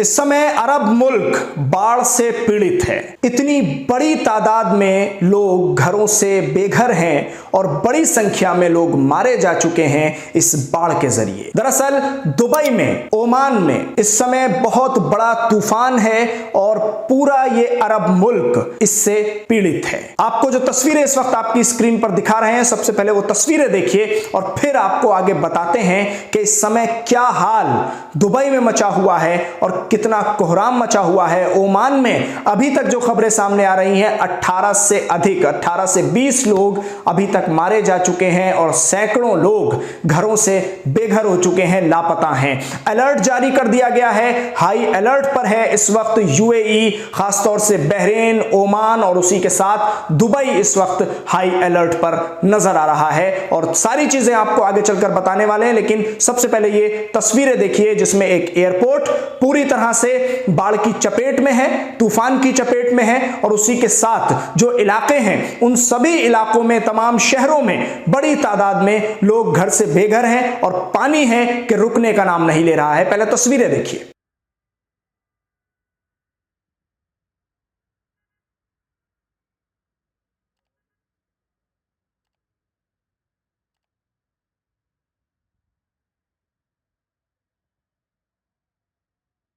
इस समय अरब मुल्क बाढ़ से पीड़ित है। इतनी बड़ी तादाद में लोग घरों से बेघर हैं और बड़ी संख्या में लोग मारे जा चुके हैं इस बाढ़ के जरिए। दरअसल दुबई में, ओमान में इस समय बहुत बड़ा तूफान है और पूरा ये अरब मुल्क इससे पीड़ित है। आपको जो तस्वीरें इस वक्त आपकी स्क्रीन पर दिखा रहे हैं, सबसे पहले वो तस्वीरें देखिए और फिर आपको आगे बताते हैं कि इस समय क्या हाल दुबई में मचा हुआ है और कितना कोहराम मचा हुआ है। ओमान में अभी तक जो खबरें सामने आ रही हैं, 18 से 20 लोग अभी तक मारे जा चुके हैं और सैकड़ों लोग घरों से बेघर हो चुके हैं, लापता हैं। अलर्ट जारी कर दिया गया है, हाई अलर्ट पर है इस वक्त यूएई, खासतौर से बहरीन, ओमान और उसी के साथ दुबई इस वक्त हाई अलर्ट पर नजर आ रहा है और सारी चीजें आपको आगे चलकर बताने वाले हैं। लेकिन सबसे पहले ये तस्वीरें देखिए जिसमें एक एयरपोर्ट पूरी तरह से बाढ़ की चपेट में है, तूफान की चपेट में है और उसी के साथ जो इलाके हैं उन सभी इलाकों में, तमाम शहरों में बड़ी तादाद में लोग घर से बेघर हैं और पानी है कि रुकने का नाम नहीं ले रहा है। पहले तस्वीरें देखिए।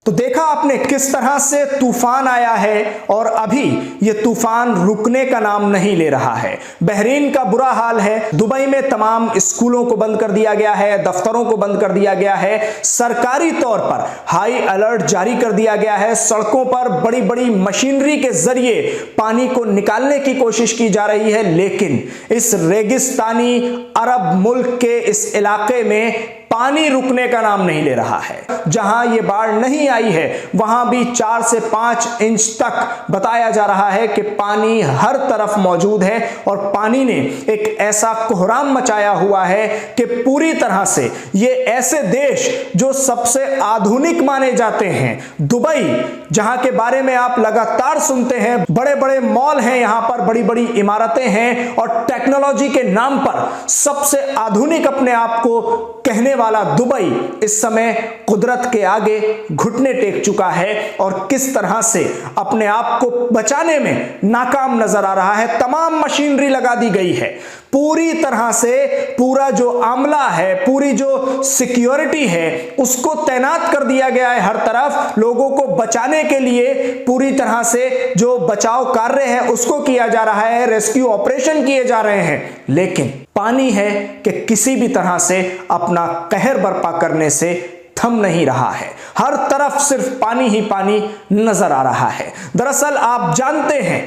तो देखा आपने किस तरह से तूफान आया है और अभी यह तूफान रुकने का नाम नहीं ले रहा है। बहरीन का बुरा हाल है, दुबई में तमाम स्कूलों को बंद कर दिया गया है, दफ्तरों को बंद कर दिया गया है, सरकारी तौर पर हाई अलर्ट जारी कर दिया गया है। सड़कों पर बड़ी बड़ी मशीनरी के जरिए पानी को निकालने की कोशिश की जा रही है, लेकिन इस रेगिस्तानी अरब मुल्क के इस इलाके में पानी रुकने का नाम नहीं ले रहा है। जहां ये बाढ़ नहीं आई है वहां भी 4 से 5 इंच तक बताया जा रहा है कि पानी हर तरफ मौजूद है और पानी ने एक ऐसा कोहराम मचाया हुआ है कि पूरी तरह से ये ऐसे देश जो सबसे आधुनिक माने जाते हैं, दुबई जहां के बारे में आप लगातार सुनते हैं, बड़े बड़े मॉल हैं, यहां पर बड़ी बड़ी इमारतें हैं और टेक्नोलॉजी के नाम पर सबसे आधुनिक अपने आप को कहने वाला दुबई इस समय कुदरत के आगे घुटने टेक चुका है और किस तरह से अपने आप को बचाने में नाकाम नजर आ रहा है। तमाम मशीनरी लगा दी गई है, पूरी तरह से पूरा जो आमला है, पूरी जो सिक्योरिटी है उसको तैनात कर दिया गया है हर तरफ। लोगों को बचाने के लिए पूरी तरह से जो बचाव कार्य है उसको किया जा रहा है, रेस्क्यू ऑपरेशन किए जा रहे हैं, लेकिन पानी है कि किसी भी तरह से अपना कहर बर्पा करने से थम नहीं रहा है। हर तरफ सिर्फ पानी ही पानी नजर आ रहा है। दरअसल आप जानते हैं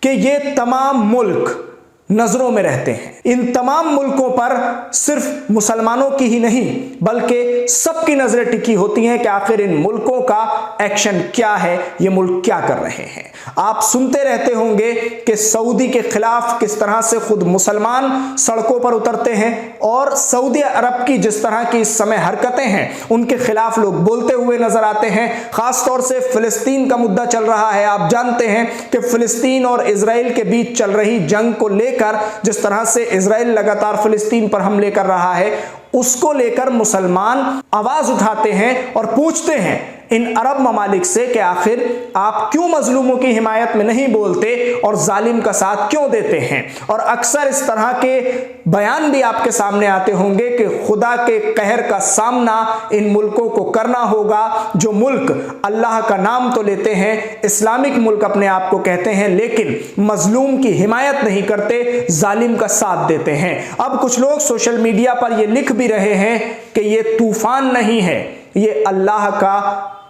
कि ये तमाम मुल्क नजरों में रहते हैं। इन तमाम मुल्कों पर सिर्फ मुसलमानों की ही नहीं बल्कि सबकी नजरें टिकी होती हैं कि आखिर इन मुल्कों का एक्शन क्या है, ये मुल्क क्या कर रहे हैं। आप सुनते रहते होंगे कि सऊदी के खिलाफ किस तरह से खुद मुसलमान सड़कों पर उतरते हैं और सऊदी अरब की जिस तरह की इस समय हरकतें हैं उनके खिलाफ लोग बोलते हुए नजर आते हैं। खासतौर से फिलिस्तीन का मुद्दा चल रहा है। आप जानते हैं कि फिलिस्तीन और इजराइल के बीच चल रही जंग को लेकर जिस तरह से इजराइल लगातार फिलिस्तीन पर हमले कर रहा है, उसको लेकर मुसलमान आवाज उठाते हैं और पूछते हैं इन अरब ममालिक से कि आखिर आप क्यों मजलूमों की हिमायत में नहीं बोलते और जालिम का साथ क्यों देते हैं। और अक्सर इस तरह के बयान भी आपके सामने आते होंगे कि खुदा के कहर का सामना इन मुल्कों को करना होगा, जो मुल्क अल्लाह का नाम तो लेते हैं, इस्लामिक मुल्क अपने आप को कहते हैं, लेकिन मजलूम की हिमायत नहीं करते, जालिम का साथ देते हैं। अब कुछ लोग सोशल मीडिया पर यह लिख भी रहे हैं कि यह तूफान नहीं है, ये अल्लाह का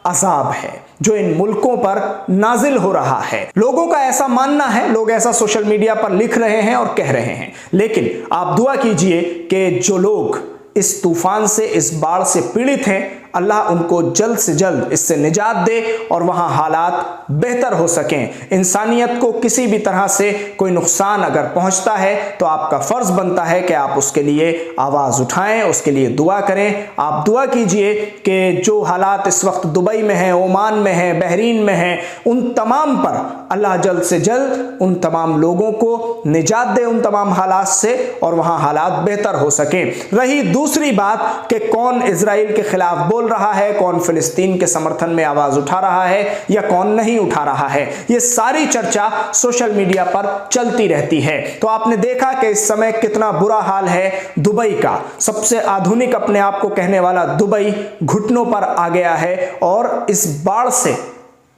अजाब है जो इन मुल्कों पर नाजिल हो रहा है। लोगों का ऐसा मानना है, लोग ऐसा सोशल मीडिया पर लिख रहे हैं और कह रहे हैं, लेकिन आप दुआ कीजिए कि जो लोग इस तूफान से, इस बाढ़ से पीड़ित हैं, अल्लाह उनको जल्द से जल्द इससे निजात दे और वहां हालात बेहतर हो सकें। इंसानियत को किसी भी तरह से कोई नुकसान अगर पहुंचता है तो आपका फर्ज बनता है कि आप उसके लिए आवाज उठाएं, उसके लिए दुआ करें। आप दुआ कीजिए कि जो हालात इस वक्त दुबई में हैं, ओमान में हैं, बहरीन में हैं, उन तमाम पर अल्लाह जल्द से जल्द उन तमाम लोगों को निजात दे उन तमाम हालात से और वहां हालात बेहतर हो सकें। रही दूसरी बात कि कौन इजराइल के खिलाफ बोल रहा है, कौन फिलिस्तीन के समर्थन में आवाज उठा रहा है या कौन नहीं उठा रहा है, ये सारी चर्चा सोशल मीडिया पर चलती रहती है। तो आपने देखा कि इस समय कितना बुरा हाल है दुबई का। सबसे आधुनिक अपने आप को कहने वाला दुबई घुटनों पर आ गया है और इस बाढ़ से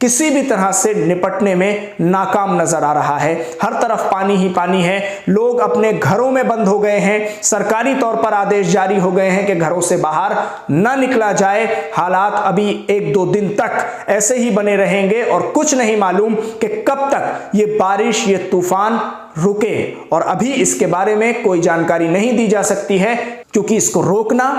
किसी भी तरह से निपटने में नाकाम नजर आ रहा है। हर तरफ पानी ही पानी है, लोग अपने घरों में बंद हो गए हैं। सरकारी तौर पर आदेश जारी हो गए हैं कि घरों से बाहर न निकला जाए। हालात अभी 1-2 दिन तक ऐसे ही बने रहेंगे और कुछ नहीं मालूम कि कब तक ये बारिश, ये तूफान रुके। और अभी इसके बारे में कोई जानकारी नहीं दी जा सकती है, क्योंकि इसको रोकना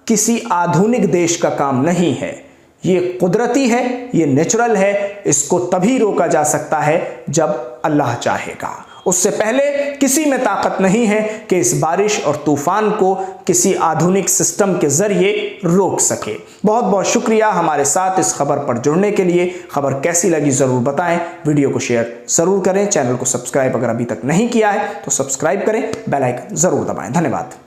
किसी आधुनिक देश का काम नहीं है। ये कुदरती है, ये नेचुरल है। इसको तभी रोका जा सकता है जब अल्लाह चाहेगा। उससे पहले किसी में ताकत नहीं है कि इस बारिश और तूफान को किसी आधुनिक सिस्टम के जरिए रोक सके। बहुत बहुत शुक्रिया हमारे साथ इस खबर पर जुड़ने के लिए। खबर कैसी लगी जरूर बताएं, वीडियो को शेयर जरूर करें, चैनल को सब्सक्राइब अगर अभी तक नहीं किया है तो सब्सक्राइब करें, बेल आइकन जरूर दबाएं। धन्यवाद।